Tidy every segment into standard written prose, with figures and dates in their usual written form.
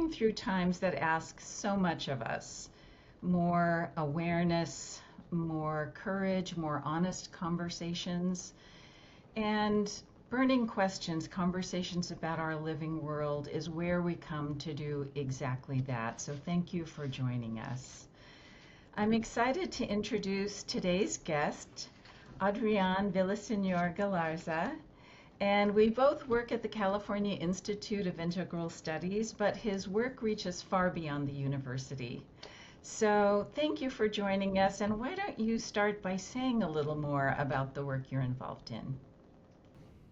going through times that ask so much of us: more awareness, more courage, more honest conversations, and burning questions, conversations about our living world is where we come to do exactly that. So thank you for joining us. I'm excited to introduce today's guest, Adrián Villaseñor Galarza. And we both work at the California Institute of Integral Studies, but his work reaches far beyond the university. So thank you for joining us. And why don't you start by saying a little more about the work you're involved in?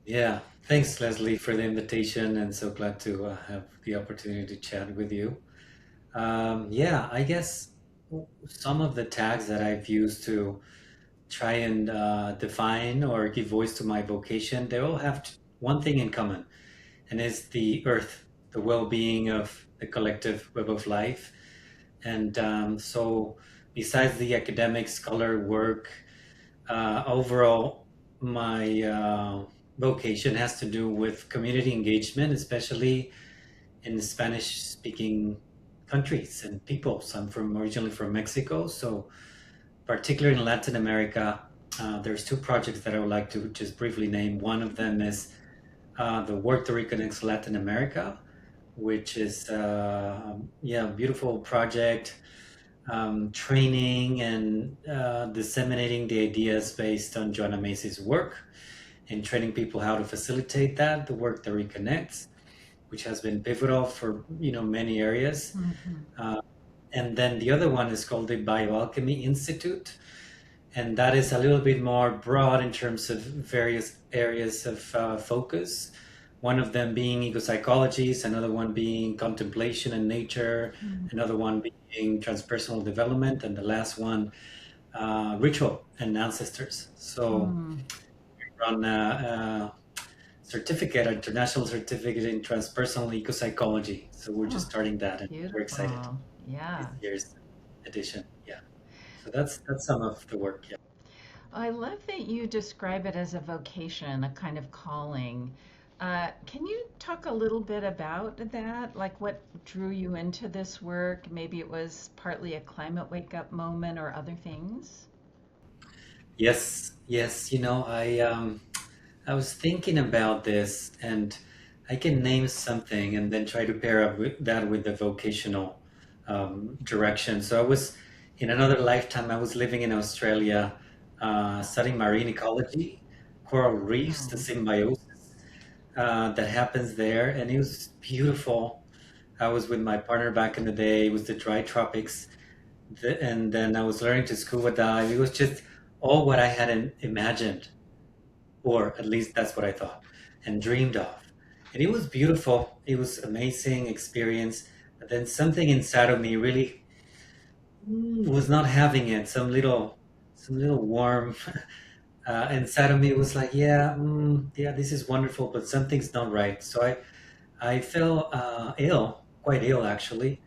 Yeah, thanks, Leslie, for the invitation, and so glad to have the opportunity to chat with you. Yeah, I guess some of the tags that I've used to try and define or give voice to my vocation, they all have one thing in common, and it's the earth, the well-being of the collective web of life. And so, besides the academic scholar work, overall, my vocation has to do with community engagement, especially in the Spanish-speaking countries and peoples. I'm originally from Mexico, so particularly in Latin America, there's two projects that I would like to just briefly name. One of them is the work that reconnects Latin America, which is a beautiful project, training and disseminating the ideas based on Joanna Macy's work and training people how to facilitate that, the work that reconnects, which has been pivotal for many areas. Uh, and then the other one is called the Bioalchemy Institute, and that is a little bit more broad in terms of various areas of focus. One of them being ecopsychology, another one being contemplation and nature, another one being transpersonal development, and the last one, ritual and ancestors. So Mm. run a certificate, an international certificate in transpersonal ecopsychology. So we're just Oh, starting that, and we're excited beautiful. this Yeah. year's edition. Yeah. So that's some of the work. Yeah. I love that you describe it as a vocation, a kind of calling. Can you talk a little bit about that? Like what drew you into this work? Maybe it was partly a climate wake up moment or other things? Yes. Yes. I was thinking about this, and I can name something and then try to pair up with that with the vocational direction. So I was in another lifetime. I was living in Australia, studying marine ecology, coral reefs, the Oh, symbiosis that happens there, and it was beautiful. I was with my partner back in the day. It was the dry tropics, and then I was learning to scuba dive. It was just all what I had imagined, or at least that's what I thought and dreamed of. And it was beautiful. It was amazing experience. But then something inside of me really was not having it. Some little worm inside of me was like, yeah, yeah, this is wonderful, but something's not right. So I fell ill, quite ill actually,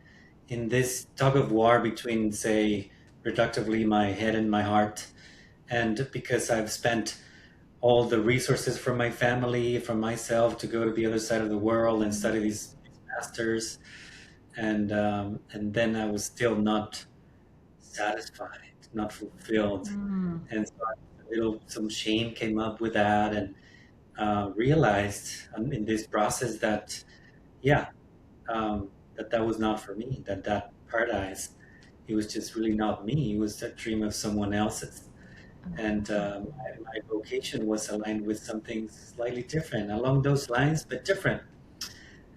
in this tug of war between, say, reductively my head and my heart. And because I've spent all the resources from my family, from myself to go to the other side of the world and study these masters, and then I was still not satisfied, not fulfilled, mm, and so some shame came up with that, and realized in this process that yeah, that was not for me. That paradise, it was just really not me. It was a dream of someone else's. And my vocation was aligned with something slightly different along those lines, but different.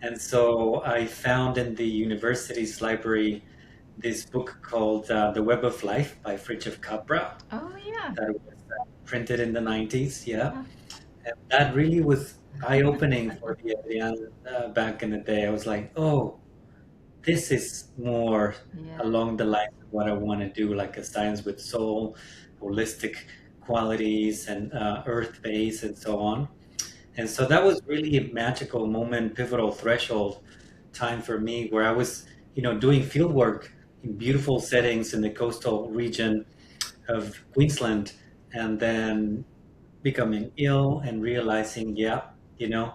And so I found in the university's library this book called The Web of Life by Fritjof Capra oh yeah. that was printed in the 90s. Yeah. Yeah. And that really was eye-opening for the Adrian back in the day. I was like, oh, this is more Yeah. along the lines of what I want to do, like a science with soul, holistic qualities, and earth base, and so on. And so that was really a magical moment, pivotal threshold time for me, where I was, doing field work in beautiful settings in the coastal region of Queensland, and then becoming ill and realizing, yeah, you know,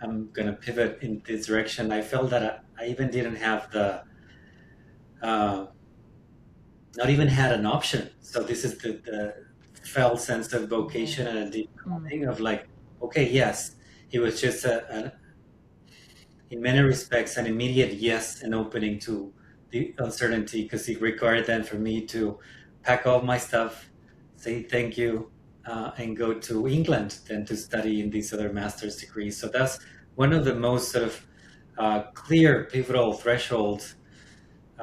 I'm gonna pivot in this direction. I felt that I even didn't have uh, not even had an option. So this is the felt sense of vocation and a Yes. deep Mm. calling of like, okay, yes, it was just in many respects an immediate yes and opening to the uncertainty, because it required then for me to pack all my stuff, say thank you, and go to England then to study in these other master's degrees. So that's one of the most sort of clear pivotal threshold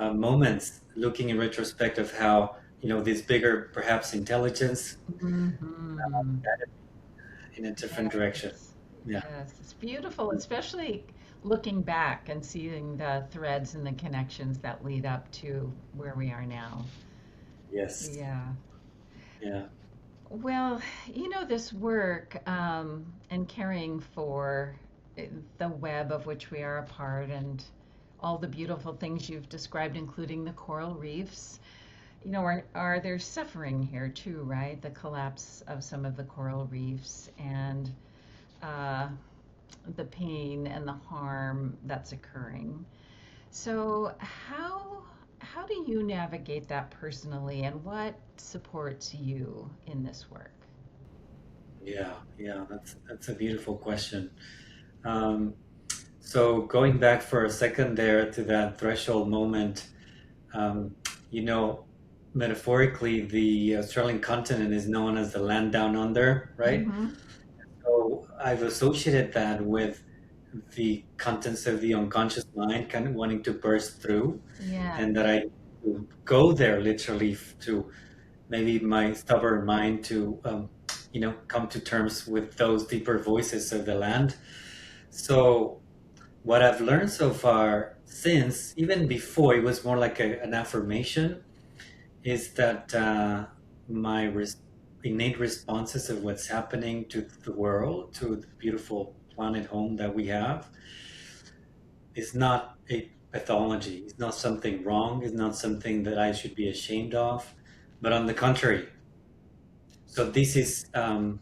moments, looking in retrospect of how, this bigger perhaps intelligence Hmm. guided me in a different direction. Yes. Yeah. Yes. It's beautiful, especially looking back and seeing the threads and the connections that lead up to where we are now. Yes. Yeah. Yeah. Well, this work and caring for the web of which we are a part and all the beautiful things you've described, including the coral reefs, are there suffering here too, right? The collapse of some of the coral reefs and uh, the pain and the harm that's occurring. So how do you navigate that personally, and what supports you in this work? Yeah. Yeah. That's a beautiful question. Um, so going back for a second there to that threshold moment, um, you know, metaphorically, the Australian continent is known as the land down under, right? Mm-hmm. So I've associated that with the contents of the unconscious mind kind of wanting to burst through, Yeah. and that I go there literally to maybe my stubborn mind to, come to terms with those deeper voices of the land. So what I've learned so far, since even before it was more like an affirmation, is that my innate responses of what's happening to the world, to the beautiful planet home that we have, is not a pathology. It's not something wrong. It's not something that I should be ashamed of, but on the contrary. So this is my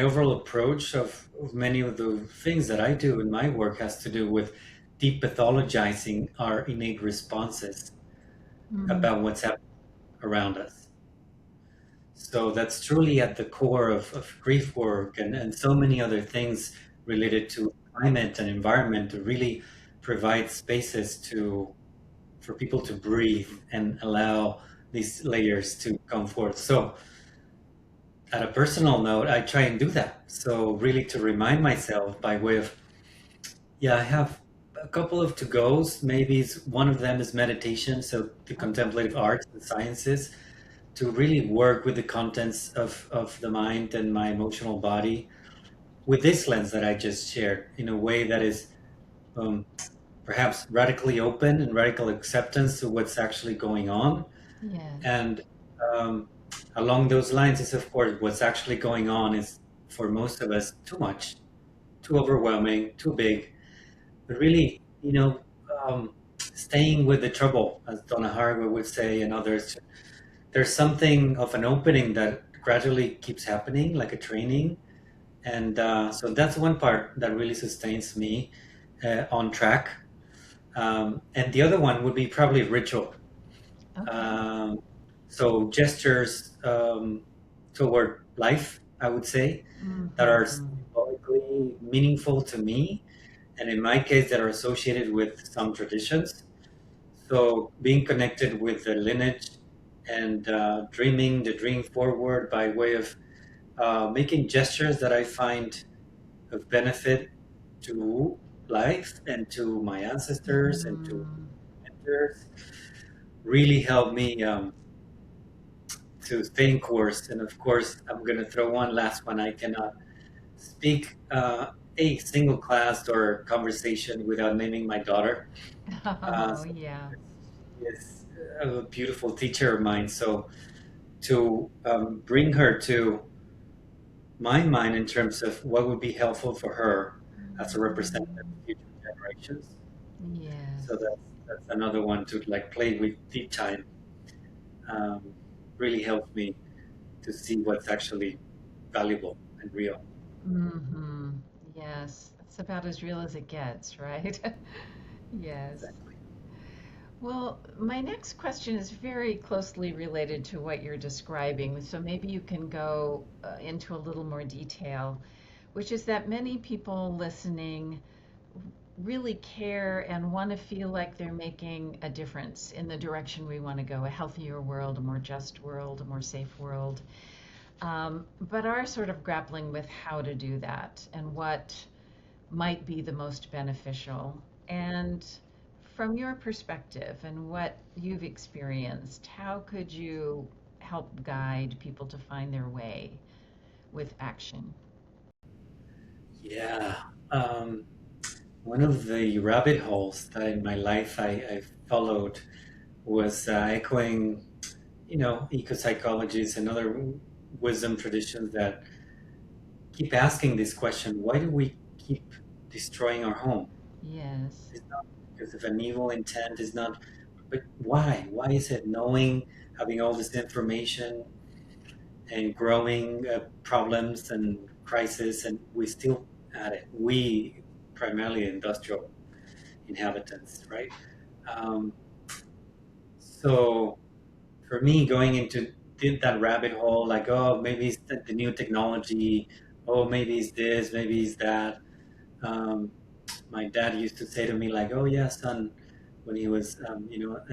overall approach of many of the things that I do in my work has to do with depathologizing our innate responses Mm-hmm. about what's happening around us. So that's truly at the core of grief work and so many other things related to climate and environment, to really provide spaces for people to breathe and allow these layers to come forth. So at a personal note, I try and do that. So really to remind myself by way of, yeah, I have a couple of to-goes. Maybe one of them is meditation, so the Okay. contemplative arts and sciences, to really work with the contents of the mind and my emotional body with this lens that I just shared in a way that is um, perhaps radically open and radical acceptance to what's actually going on. Yes. And um, along those lines is, of course, what's actually going on is for most of us too much, too overwhelming, too big. But really, staying with the trouble, as Donna Haraway would say, and others, there's something of an opening that gradually keeps happening, like a training. And so that's one part that really sustains me on track. And the other one would be probably ritual. Okay. Um, so gestures toward life, I would say, that are Mm-hmm. symbolically meaningful to me, and in my case, that are associated with some traditions. So being connected with the lineage and dreaming the dream forward by way of making gestures that I find of benefit to life and to my ancestors and to Mm-hmm. mentors really help me to stay in course. And of course, I'm going to throw one last one. I cannot speak a single class or conversation without naming my daughter. Oh, So yeah. she is a beautiful teacher of mine. So to bring her to my mind in terms of what would be helpful for her as a representative of future generations. So Yes. that's another one to like play with deep time. Um, really helps me to see what's actually valuable and real. Mm-hmm. Yes. It's about as real as it gets, right? Yes. Exactly. Well, my next question is very closely related to what you're describing, so maybe you can go into a little more detail, which is that many people listening really care and want to feel like they're making a difference in the direction we want to go, a healthier world, a more just world, a more safe world, but are sort of grappling with how to do that and what might be the most beneficial. And from your perspective and what you've experienced, how could you help guide people to find their way with action? Yeah. Um, One of the rabbit holes that in my life I followed was echoing, ecopsychologists and other wisdom traditions that keep asking this question: why do we keep destroying our home? Yes. It's not because of an evil intent. It's not, but why? Why is it knowing, having all this information and growing problems and crisis, and we still at it? We, primarily industrial inhabitants, right? Um, so for me, going into that rabbit hole, like, oh, maybe it's the new technology, oh, maybe it's this, maybe it's that. Um, my dad used to say to me, like, oh, yeah, son, when he was,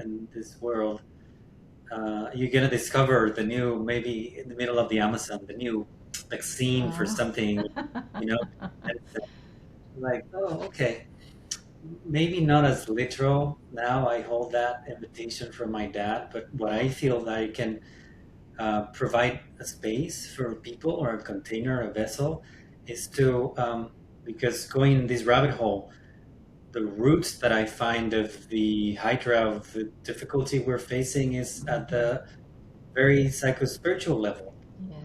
in this world, you're gonna discover the new, maybe in the middle of the Amazon, the new vaccine for Oh. something, you know. And it's like, oh, okay. Maybe not as literal now. I hold that invitation from my dad, but what I feel that I can provide a space for people or a container, a vessel, is to, because going in this rabbit hole, the roots that I find of the hydra of the difficulty we're facing is at Mhm. the very psychospiritual level,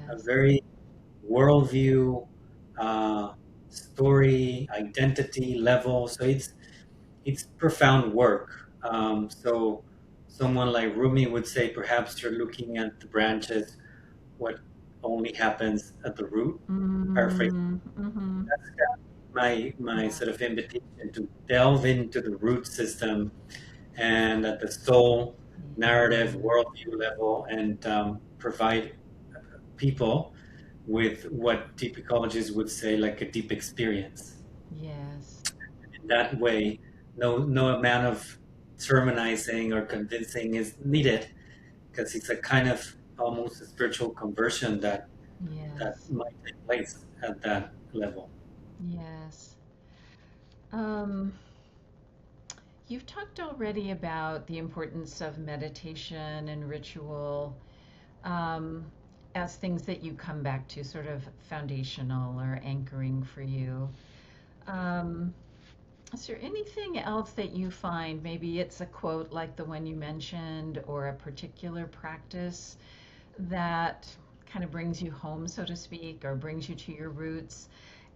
a Yes. very worldview, uh, story, identity level. So it's profound work. So someone like Rumi would say, perhaps you're looking at the branches, what only happens at the root. Paraphrase. Mm-hmm. That's kind of my Yeah. sort of invitation to delve into the root system and at the soul narrative Yeah. worldview level, and provide people with what deep ecologists would say like a deep experience. Yes. In that way, no amount of sermonizing or convincing is needed, because it's a kind of almost a spiritual conversion that Yes. might take place at that level. Yes. Um, you've talked already about the importance of meditation and ritual um, as things that you come back to, sort of foundational or anchoring for you. Um, is there anything else that you find? Maybe it's a quote like the one you mentioned, or a particular practice that kind of brings you home, so to speak, or brings you to your roots.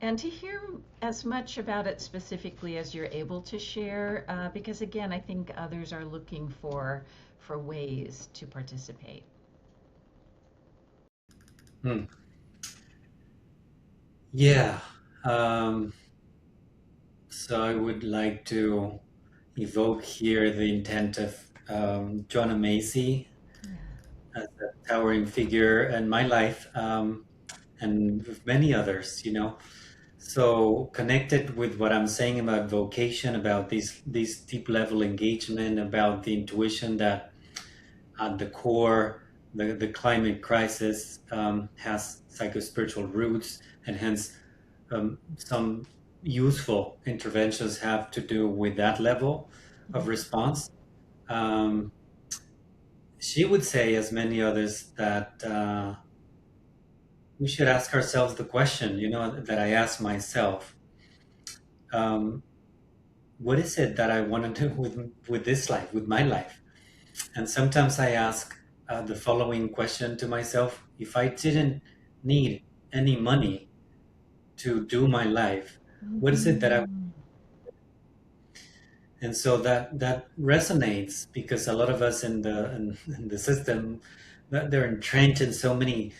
And to hear as much about it specifically as you're able to share, because again, I think others are looking for ways to participate. Hmm. Yeah. Um, so I would like to evoke here the intent of John Macy Yeah. as a towering figure in my life, and with many others, So connected with what I'm saying about vocation, about this deep level engagement, about the intuition that at the core, the climate crisis has psychospiritual roots, and hence some useful interventions have to do with that level of Yeah. response. Um, she would say, as many others, that we should ask ourselves the question, that I ask myself. Um, what is it that I want to do with this life, with my life? And sometimes I ask the following question to myself: if I didn't need any money to do my life, what is it that I? Mm-hmm. And so that resonates, because a lot of us in the system, that they're entrenched in so many,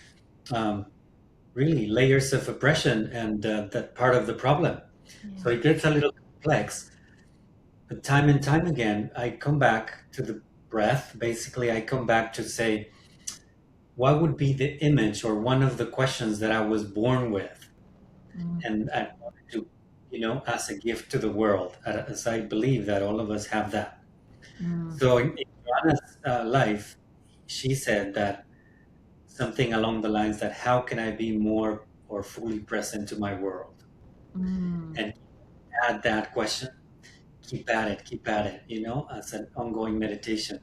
um, really layers of oppression, and that part of the problem. So Yeah. it gets a little complex. But time and time again, I come back to the breath. Basically, I come back to say, what would be the image or one of the questions that I was born with? And I wanted to, as a gift to the world, as I believe that all of us have that. Mm. So in Joanna's life, she said that something along the lines that how can I be more or fully present to my world? Mm. And add that question, keep at it, as an ongoing meditation.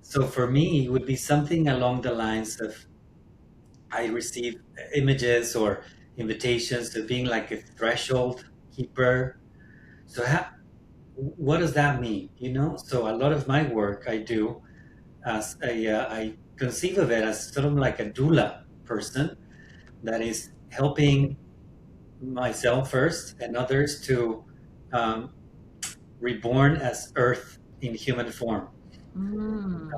So for me, it would be something along the lines of I receive images or invitations to being like a threshold keeper. So what does that mean? So a lot of my work I do as I conceive of it as sort of like a doula person that is helping myself first and others to um, reborn as earth in human form, Mm.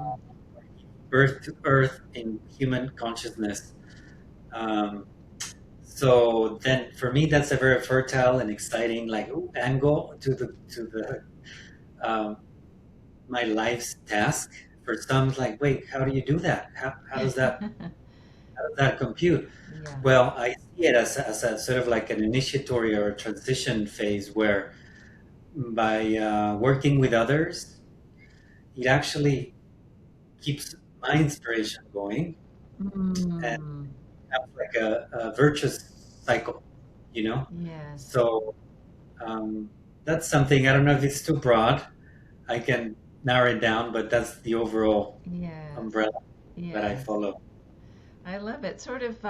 birth to earth in human consciousness. Um, so then for me that's a very fertile and exciting like angle to the um, my life's task. For some it's like, wait, how do you do that? How does that compute? Yeah. Well, I see it as a sort of like an initiatory or a transition phase where by working with others, it actually keeps my inspiration going and Mm. have like a virtuous cycle, you know? Yes. So that's something, I don't know if it's too broad. I can narrow it down, but that's the overall Yes. umbrella that I Yes. follow. I love it. Sort of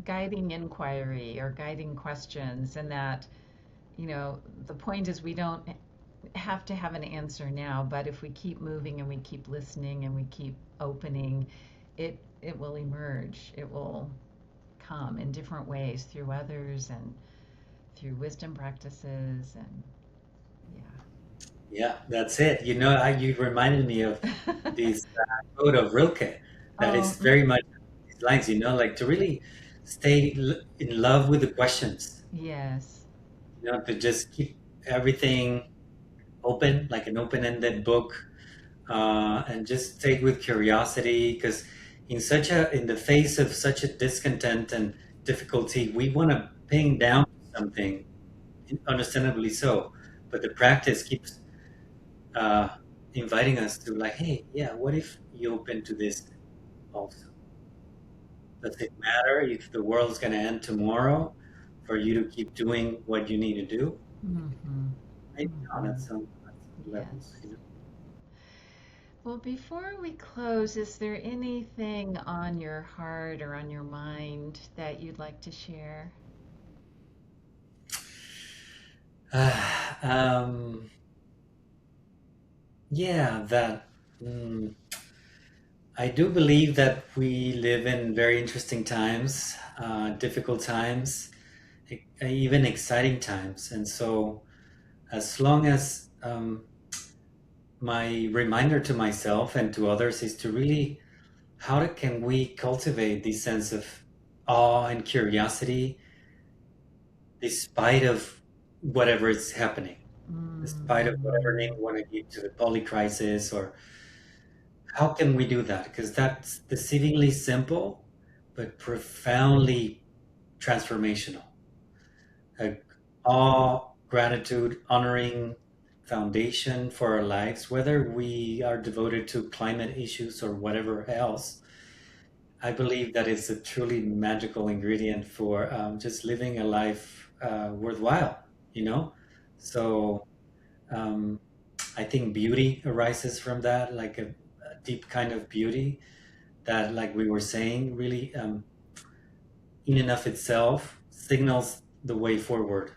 guiding inquiry or guiding questions, and that, the point is we don't have to have an answer now, but if we keep moving and we keep listening and we keep opening, it will emerge. It will come in different ways through others and through wisdom practices and Yeah, that's it. You reminded me of yeah. this quote of Rilke that Oh, is very much these lines, like to really stay in love with the questions, yes. to just keep everything open, like an open-ended book, and just take with curiosity, because in the face of such a discontent and difficulty, we want to pin down something, understandably so, but the practice keeps uh, inviting us to like, hey, yeah, what if you open to this also? Does it matter if the world's going to end tomorrow for you to keep doing what you need to do? Mm-hmm. Maybe not Mm-hmm. at some levels, Yes. Well, before we close, is there anything on your heart or on your mind that you'd like to share? um, yeah, that. mm, I do believe that we live in very interesting times, difficult times, even exciting times. And so, as long as my reminder to myself and to others is to really, can we cultivate this sense of awe and curiosity despite of whatever is happening, despite of whatever name Mm, we want to give to the poly crisis, or how can we do that? Because that's deceivingly simple, but profoundly transformational. A awe, gratitude, honoring foundation for our lives, whether we are devoted to climate issues or whatever else. I believe that is a truly magical ingredient for just living a life worthwhile, you know? So um, I think beauty arises from that, like a deep kind of beauty that, like we were saying, really in and of itself signals the way forward.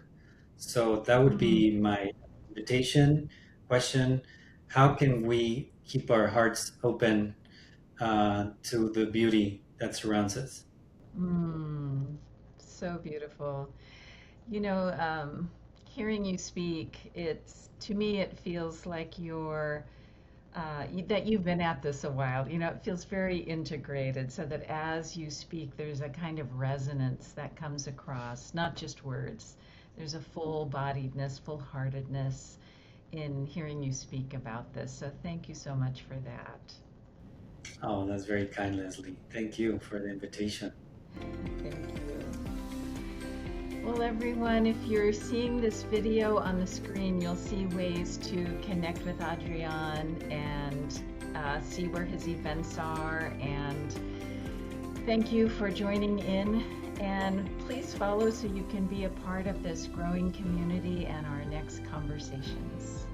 So that would mm, be my invitation question. How can we keep our hearts open to the beauty that surrounds us? mm. So beautiful. Hearing you speak, to me, it feels like that you've been at this a while. It feels very integrated so that as you speak, there's a kind of resonance that comes across, not just words, there's a full-bodiedness, full-heartedness in hearing you speak about this. So thank you so much for that. Oh, that's very kind, Leslie. Thank you for the invitation. Thank you. Well, everyone, if you're seeing this video on the screen, you'll see ways to connect with Adrián and see where his events are. And thank you for joining in. And please follow so you can be a part of this growing community and our next conversations.